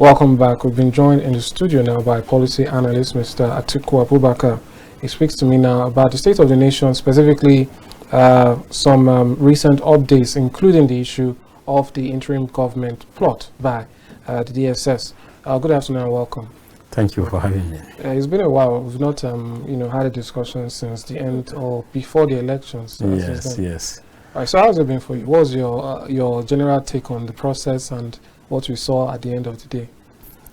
Welcome back. We've been joined in the studio now by policy analyst Mr. Atiku Abubakar. He speaks to me now about the state of the nation, specifically some recent updates, including the issue of the interim government plot by the DSS. Good afternoon and welcome. Thank you for having me. It's been a while. We've not, had a discussion since the end or before the elections. Yes. All right, so how's it been for you? What was your general take on the process and what we saw at the end of the day?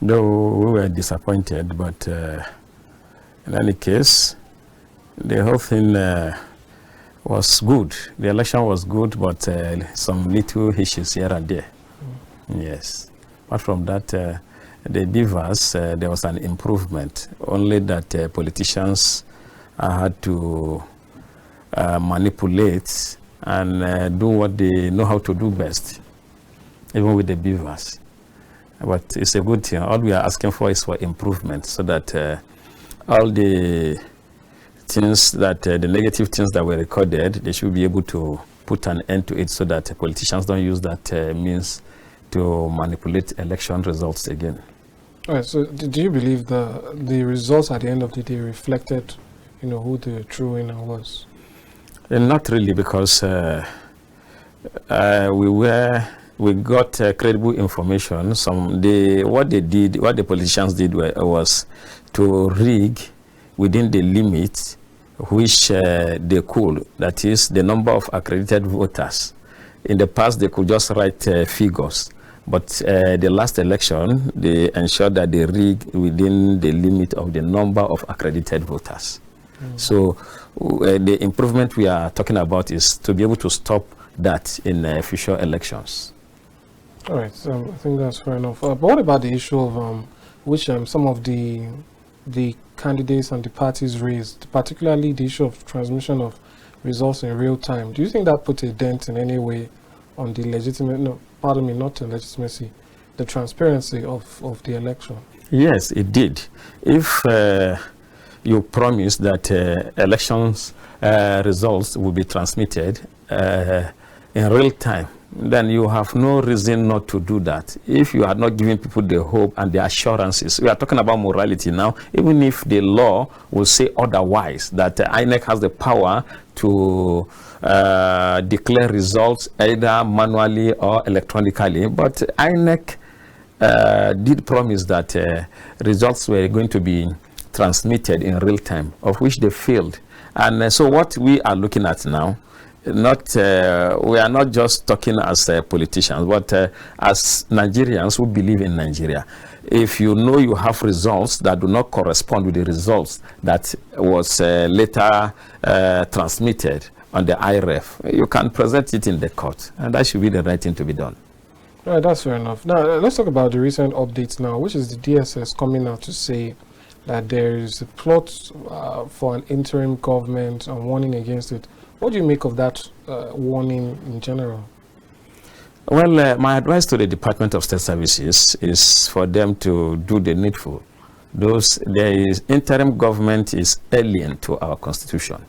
Though we were disappointed, but in any case, the whole thing was good. The election was good, but some little issues here and there. Yes. Apart from that, the beavers, there was an improvement. Only that politicians had to manipulate and do what they know how to do best, even with the beavers. But it's a good thing. All we are asking for is for improvement, so that all the things that the negative things that were recorded, they should be able to put an end to it, so that politicians don't use that means to manipulate election results again. All right, so do you believe the results at the end of the day reflected, who the true winner was? Not really, because we got credible information. What the politicians did was to rig within the limit which they could. That is the number of accredited voters. In the past, they could just write figures. But the last election, they ensured that they rigged within the limit of the number of accredited voters. So the improvement we are talking about is to be able to stop that in future elections. All right, so I think that's fair enough. But what about the issue of which some of the candidates and the parties raised, particularly the issue of transmission of results in real time? Do you think that put a dent in any way on the legitimacy, the transparency of the election? Yes, it did. If you promise that elections results will be transmitted in real time, then you have no reason not to do that. If you are not giving people the hope and the assurances, we are talking about morality now, even if the law will say otherwise, that INEC has the power to declare results either manually or electronically, but INEC did promise that results were going to be transmitted in real time, of which they failed. And so what we are looking at now, we are not just talking as politicians, but as Nigerians who believe in Nigeria. If you know you have results that do not correspond with the results that was later transmitted on the IRF, you can present it in the court, and that should be the right thing to be done. Right, that's fair enough. Now, let's talk about the recent updates now, which is the DSS coming out to say that there is a plot for an interim government and warning against it. What do you make of that warning in general? Well, my advice to the Department of State Services is for them to do the needful. Interim government is alien to our constitution.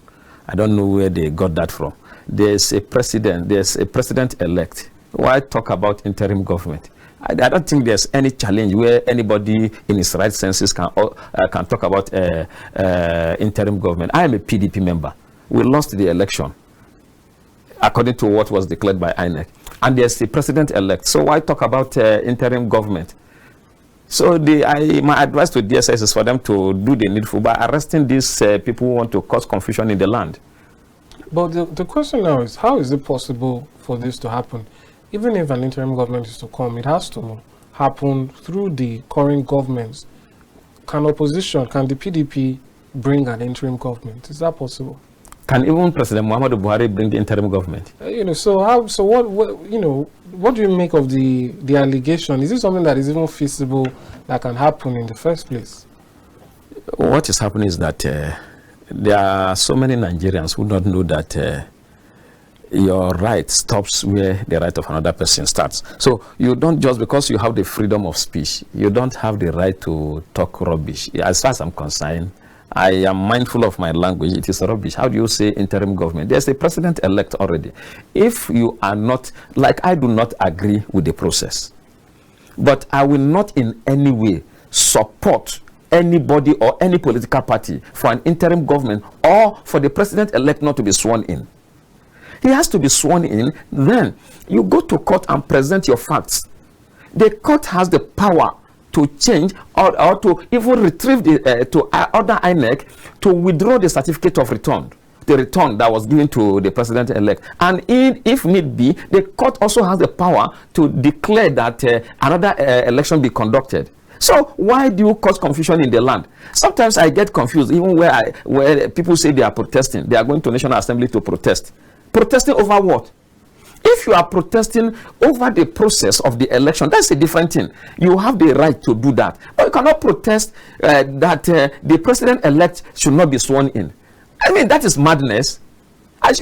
I don't know where they got that from. There's a president-elect. Why talk about interim government? I don't think there's any challenge where anybody in his right senses can talk about interim government. I am a PDP member. We lost the election according to what was declared by INEC. And there's the president-elect. So why talk about interim government? So my advice to DSS is for them to do the needful by arresting these people who want to cause confusion in the land. But the question now is, how is it possible for this to happen? Even if an interim government is to come, it has to happen through the current governments. Can the PDP bring an interim government? Is that possible? Can even President Muhammadu Buhari bring the interim government? What do you make of the allegation? Is it something that is even feasible that can happen in the first place? What is happening is that there are so many Nigerians who don't know that your right stops where the right of another person starts. So you don't, just because you have the freedom of speech, you don't have the right to talk rubbish. As far as I'm concerned, I am mindful of my language. It is rubbish. How do you say interim government? There's a president-elect already. If you are not, like, I do not agree with the process. But I will not in any way support anybody or any political party for an interim government or for the president-elect not to be sworn in. He has to be sworn in. Then you go to court and present your facts. The court has the power to change or to even retrieve to order INEC to withdraw the certificate of return, the return that was given to the president-elect. And if need be, the court also has the power to declare that another election be conducted. So why do you cause confusion in the land? Sometimes I get confused, even where people say they are protesting. They are going to National Assembly to protest. Protesting over what? If you are protesting over the process of the election, that's a different thing. You have the right to do that. But you cannot protest that the president-elect should not be sworn in. I mean, that is madness.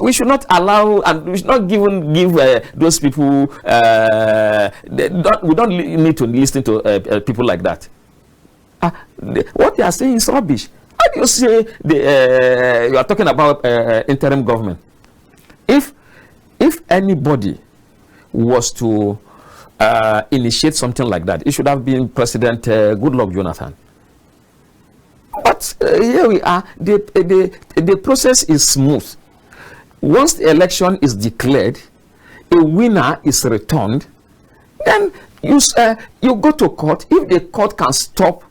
We should not allow, and we should not give those people, we don't need to listen to people like that. What they are saying is rubbish. How do you say you are talking about interim government? If anybody was to initiate something like that, it should have been President Goodluck Jonathan. But here we are. The process is smooth. Once the election is declared, a winner is returned, then you go to court. If the court can stop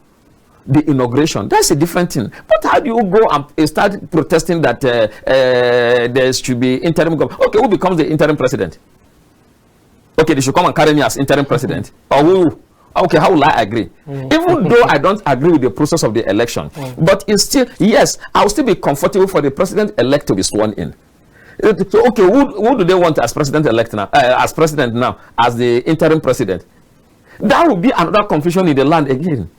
the inauguration, that's a different thing. But how do you go and start protesting that there should be interim government? Okay, who becomes the interim president? Okay, they should come and carry me as interim president. Or who? Okay, how will I agree? Even though I don't agree with the process of the election, but it's still, yes, I'll still be comfortable for the president-elect to be sworn in. So, okay, who do they want as president-elect now? As president now, as the interim president? That will be another confusion in the land again.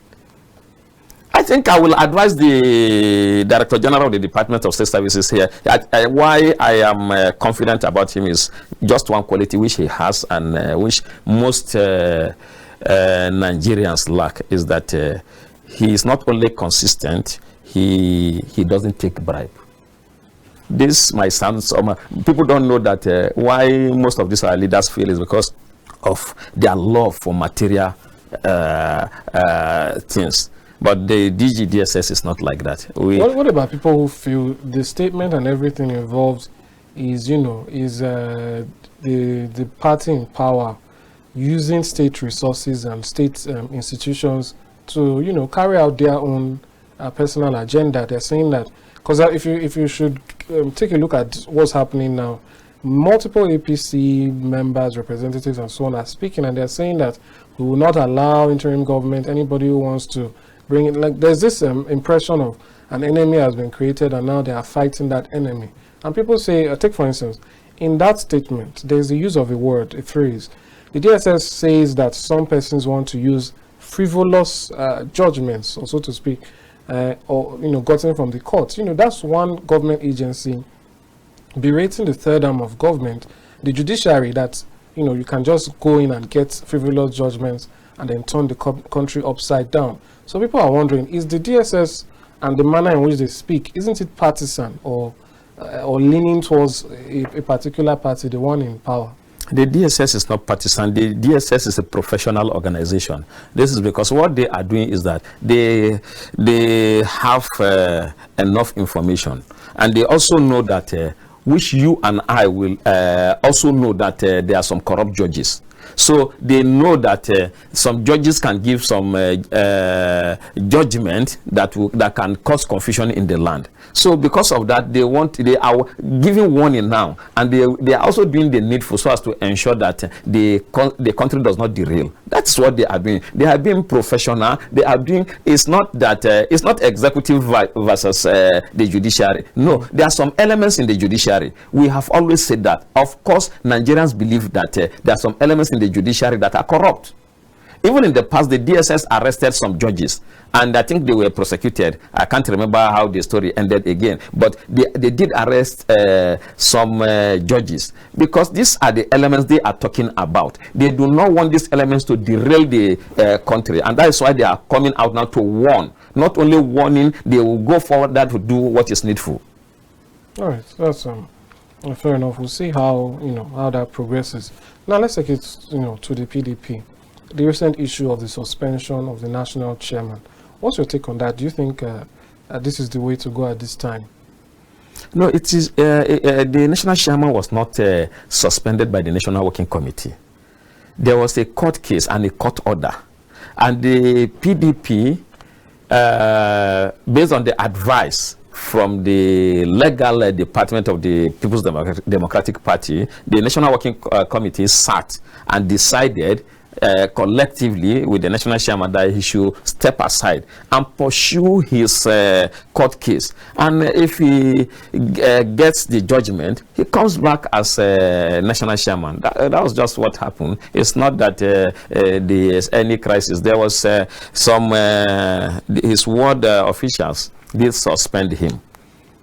I think I will advise the Director General of the Department of State Services here. Why I am confident about him is just one quality which he has and which most Nigerians lack, is that he is not only consistent, he doesn't take bribe. This might sound people don't know that why most of these our leaders fail is because of their love for material things. But the DGDSS is not like that. What about people who feel the statement and everything involved is, the party in power using state resources and state institutions to, carry out their own personal agenda? They're saying that, because if you should take a look at what's happening now, multiple APC members, representatives, and so on are speaking, and they're saying that we will not allow interim government. Anybody who wants to bring it, like there's this impression of an enemy has been created, and now they are fighting that enemy. And people say, take for instance, in that statement, there's the use of a word, a phrase. The DSS says that some persons want to use frivolous judgments, or so to speak, or gotten from the courts. That's one government agency berating the third arm of government, the judiciary, that you can just go in and get frivolous judgments and then turn the country upside down. So people are wondering, is the DSS and the manner in which they speak, isn't it partisan or leaning towards a particular party, the one in power? The DSS is not partisan. The DSS is a professional organization. This is because what they are doing is that they have enough information, and they also know that which you and I will also know that there are some corrupt judges. So they know that some judges can give some judgment that can cause confusion in the land. So because of that, they are giving warning now, and they are also doing the needful so as to ensure that the country does not derail. That's what they are doing. They are being professional. They are doing. It's not that it's not executive versus the judiciary. No, there are some elements in the judiciary. We have always said that. Of course, Nigerians believe that there are some elements in the judiciary that are corrupt. Even in the past, the DSS arrested some judges, and I think they were prosecuted. I can't remember how the story ended again, but they did arrest some judges, because these are the elements they are talking about. They do not want these elements to derail the country, and that is why they are coming out now to warn. Not only warning, they will go forward that to do what is needful. All right, that's fair enough. We'll see how how that progresses. Now let's take it to the PDP. the recent issue of the suspension of the national chairman. What's your take on that? Do you think this is the way to go at this time? No, it is. The national chairman was not suspended by the National Working Committee. There was a court case and a court order, and the PDP, based on the advice from the legal department of the People's Democratic Party, the National Working Committee sat and decided collectively with the national chairman that he should step aside and pursue his court case. And if he gets the judgment, he comes back as national chairman. That was just what happened. It's not that there's any crisis. There was his ward officials did suspend him.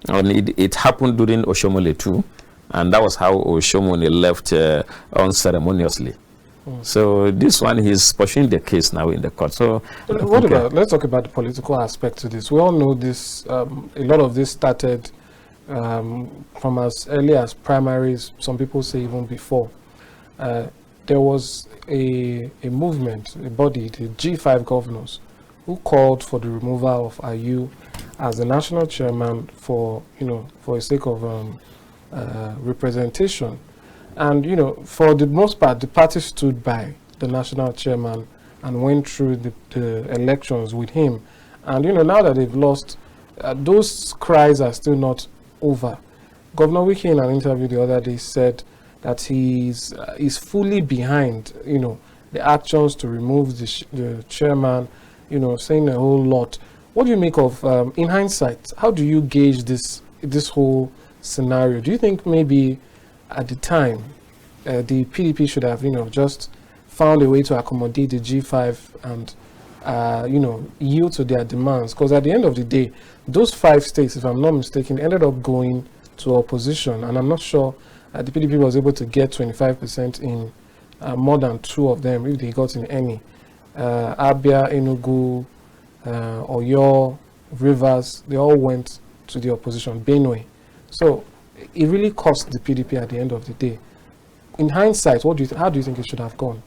And it happened during Oshomole too. And that was how Oshomole left unceremoniously. So this one, he's pursuing the case now in the court. So let's talk about the political aspect to this. We all know this, a lot of this started from as early as primaries, some people say even before. There was a movement, a body, the G5 governors, who called for the removal of Ayu as the national chairman for the sake of representation. And, for the most part, the party stood by the national chairman and went through the elections with him. And, now that they've lost, those cries are still not over. Governor Wike, in an interview the other day, said that he's fully behind, the actions to remove the chairman, saying a whole lot. What do you make of, in hindsight, how do you gauge this whole scenario? Do you think maybe at the time, the PDP should have, just found a way to accommodate the G5 and, yield to their demands? Because at the end of the day, those 5 states, if I'm not mistaken, ended up going to opposition. And I'm not sure the PDP was able to get 25% in more than 2 of them, if they got in any. Abia, Enugu, Oyo, Rivers, they all went to the opposition, Benue. So it really cost the PDP at the end of the day. In hindsight, how do you think it should have gone?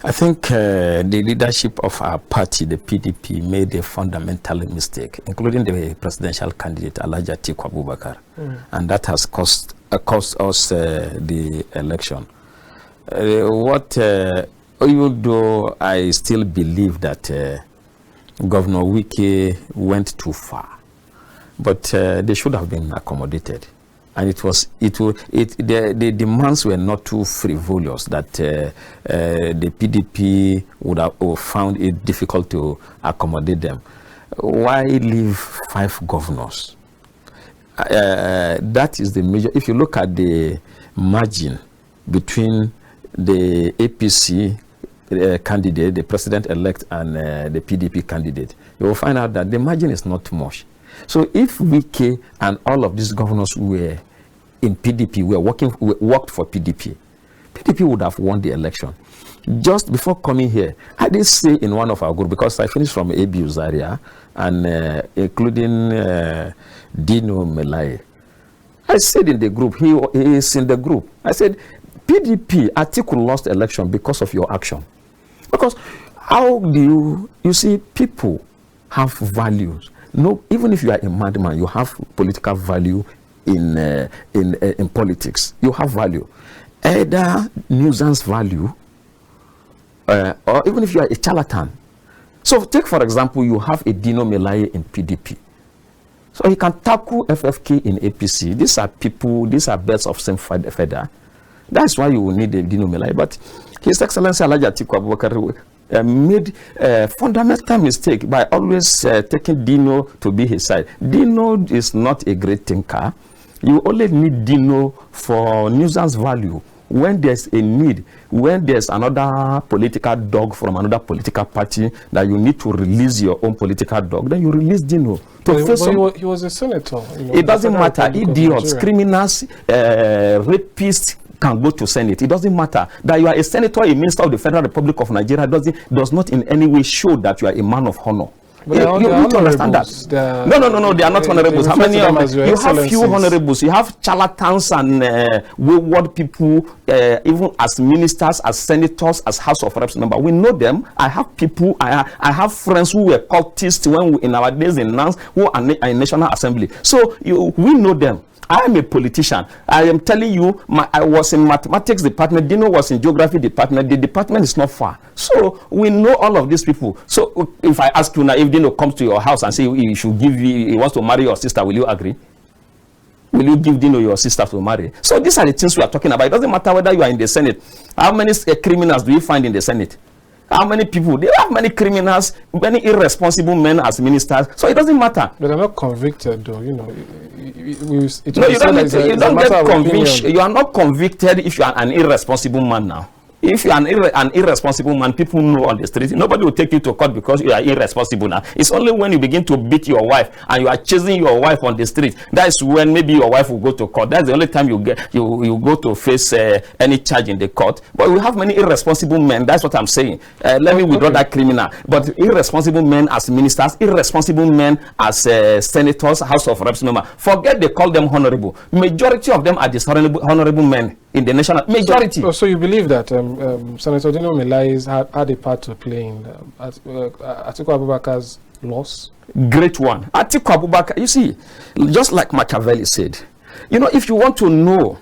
I think the leadership of our party, the PDP, made a fundamental mistake, including the presidential candidate, Alhaji Atiku Abubakar. And that has cost us the election. Even though I still believe that Governor Wike went too far, but they should have been accommodated. And the demands were not too frivolous that the PDP would have found it difficult to accommodate them. Why leave 5 governors? That is the major. If you look at the margin between the APC candidate, the president-elect, and the PDP candidate, you will find out that the margin is not much. So if Wike and all of these governors were in PDP, worked for PDP, PDP would have won the election. Just before coming here, I did say in one of our groups, because I finished from A.B. Uzaria, and including Dino Melai, I said in the group, he is in the group, I said, PDP, Atiku lost election because of your action. Because how do you see, people have values. No, even if you are a madman, you have political value in politics. You have value, either nuisance value, or even if you are a charlatan. So take for example, you have a Dino Melaye in PDP. So he can tackle FFK in APC. These are people, these are birds of same feather. That's why you will need a Dino Melaye. But His Excellency Alhaji Atiku Abubakar made a fundamental mistake by always taking Dino to be his side. Dino is not a great thinker. You only need Dino for nuisance value. When there's a need, when there's another political dog from another political party that you need to release your own political dog, then you release Dino. He was a senator. It doesn't matter. Idiots, criminals, rapists can go to Senate. It doesn't matter that you are a senator, a minister of the Federal Republic of Nigeria does not in any way show that you are a man of honor. But you need to understand that. No, they are not honorables. How many of them? You have few honorables. You have charlatans and wayward people, even as ministers, as senators, as House of Reps members. We know them. I have people, I have friends who were cultists when in our days in NANS, who are in National Assembly. So we know them. I am a politician. I am telling you, I was in mathematics department. Dino was in geography department. The department is not far. So we know all of these people. So if I ask you now, if Dino comes to your house and say he should give you, he wants to marry your sister, will you agree? Will you give Dino your sister to marry? So these are the things we are talking about. It doesn't matter whether you are in the Senate. How many criminals do you find in the Senate? How many people? They have many criminals, many irresponsible men as ministers. So it doesn't matter. But they're not convicted, though. You know, you don't get conviction. You are not convicted if you are an irresponsible man now. If you are an irresponsible man, people know on the street. Nobody will take you to court because you are irresponsible now. It's only when you begin to beat your wife and you are chasing your wife on the street, that is when maybe your wife will go to court. That's the only time you go to face any charge in the court. But we have many irresponsible men. That's what I'm saying. Let me withdraw that criminal. But irresponsible men as ministers, irresponsible men as senators, House of Reps members. Forget they call them honorable. Majority of them are dishonorable men in the national majority. So you believe that Senator Dino Melaye had a part to play in Atiku Abubakar's loss? Great one. Atiku Abubakar, you see, just like Machiavelli said, you know, if you want to know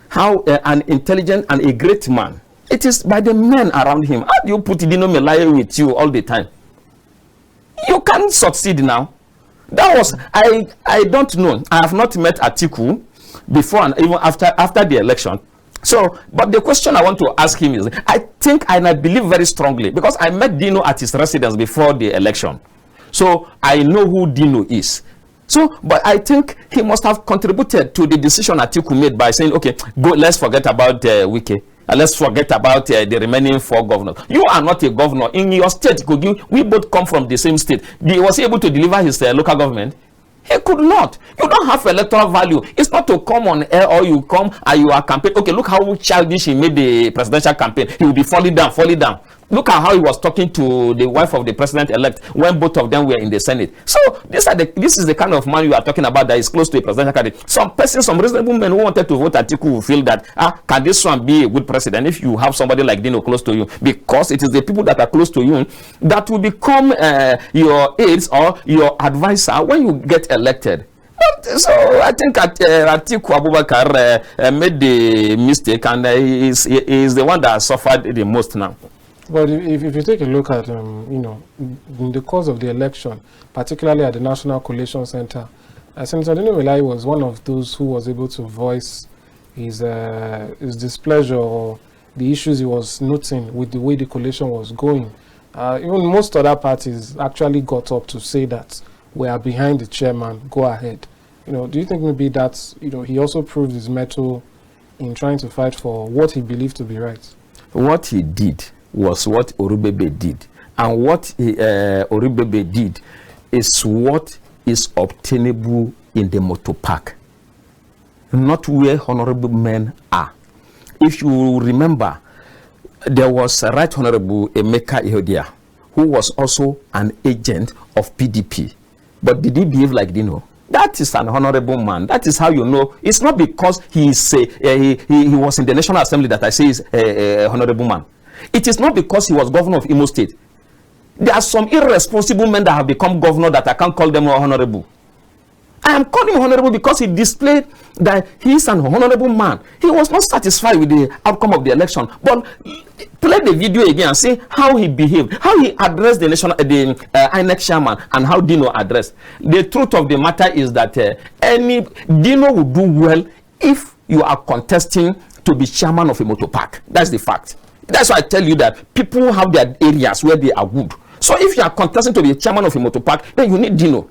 how an intelligent and a great man, it is by the men around him. How do you put Dino Melaye with you all the time? You can't succeed now. That was, I don't know. I have not met Atiku before and even after the election. So, but the question I want to ask him is, I think and I believe very strongly, because I met Dino at his residence before the election. So, I know who Dino is. So, but I think he must have contributed to the decision Atiku made by saying, okay, go, let's forget about Wike. Let's forget about the remaining 4 governors. You are not a governor. In your state, we both come from the same state. Was he able to deliver his local government? He could not. You don't have electoral value. It's not to come on air or you come and you are campaign. Okay, look how childish he made the presidential campaign. He will be falling down. Look at how he was talking to the wife of the president-elect when both of them were in the Senate. So this is the kind of man you are talking about that is close to a presidential candidate. Some reasonable men who wanted to vote Atiku will feel that, can this one be a good president if you have somebody like Dino close to you? Because it is the people that are close to you that will become your aides or your advisor when you get elected. So I think Atiku Abubakar made the mistake, and he is the one that suffered the most now. But if you take a look at, you know, in the course of the election, particularly at the National Collation Center, Senator Dino Melaye was one of those who was able to voice his displeasure or the issues he was noting with the way the collation was going. Even most other parties actually got up to say that we are behind the chairman, go ahead. You know, do you think maybe that, you know, he also proved his mettle in trying to fight for what he believed to be right? What he did was what Orubebe did, and what Orubebe did is what is obtainable in the motor park, not where honorable men are. If you remember, there was a Right Honorable Emeka Ihodia, who was also an agent of PDP, but did he behave like Dino? That is an honorable man. That is how you know. It's not because he is he was in the National Assembly that I say is a honorable man. It is not because he was governor of Imo State. There are some irresponsible men that have become governor that I can't call them honorable. I am calling him honorable because he displayed that he is an honorable man. He was not satisfied with the outcome of the election. But play the video again and see how he behaved, how he addressed the INEC chairman, and how Dino addressed. The truth of the matter is that Dino will do well if you are contesting to be chairman of a motor park. That's the fact. That's why I tell you that people have their areas where they are good. So if you are contesting to be a chairman of a motor park, then you need Dino.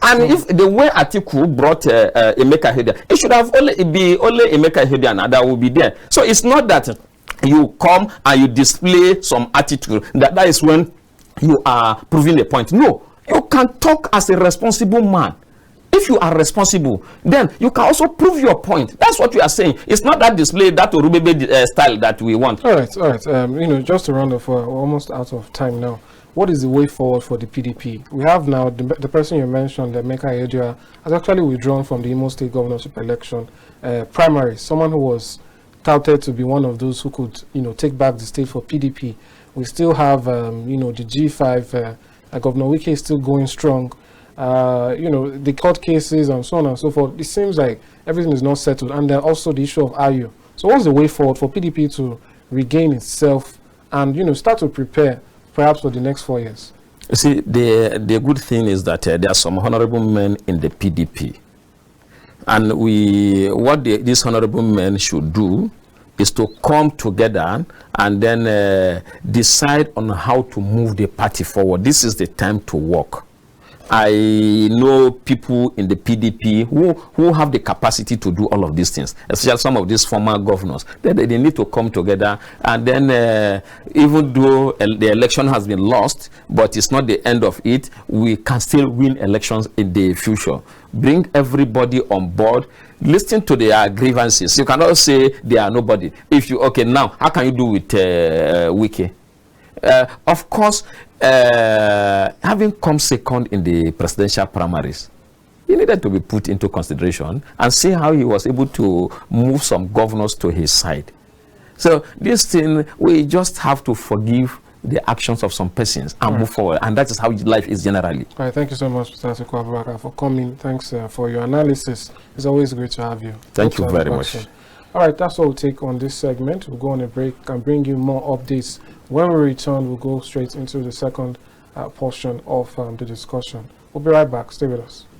And if the way Atiku brought Emeka Ihodia, it should have only Emeka Ihodia that will be there. So it's not that you come and you display some attitude. That is when you are proving a point. No, you can talk as a responsible man. If you are responsible, then you can also prove your point. That's what we are saying. It's not that display, that Orubebe style that we want. All right. You know, just to round off, we're almost out of time now. what is the way forward for the PDP? We have now the person you mentioned, Meka Ejedua, has actually withdrawn from the Imo State governorship election primary. Someone who was touted to be one of those who could, take back the state for PDP. We still have, the G5. Governor Wike is still going strong. The court cases and so on and so forth. It seems like everything is not settled, and then also the issue of IU. So, what's the way forward for PDP to regain itself and start to prepare, perhaps for the next 4 years? You see, the good thing is that there are some honorable men in the PDP, and what these honorable men should do is to come together and then decide on how to move the party forward. This is the time to work. I know people in the PDP who have the capacity to do all of these things, especially some of these former governors. They need to come together, and then even though the election has been lost, but it's not the end of it, we can still win elections in the future. Bring everybody on board. Listen to their grievances. You cannot say they are nobody. If you, okay, now, how can you do with Wike? Of course, having come second in the presidential primaries, he needed to be put into consideration and see how he was able to move some governors to his side. So this thing, we just have to forgive the actions of some persons and move forward, and that is how life is generally. All right, thank you so much, Mr. Atiku Abubakar, for coming. Thanks for your analysis. It's always great to have you. Thank you very much. All right, that's all we'll take on this segment. We'll go on a break and bring you more updates. When we return, we'll go straight into the second portion of the discussion. We'll be right back. Stay with us.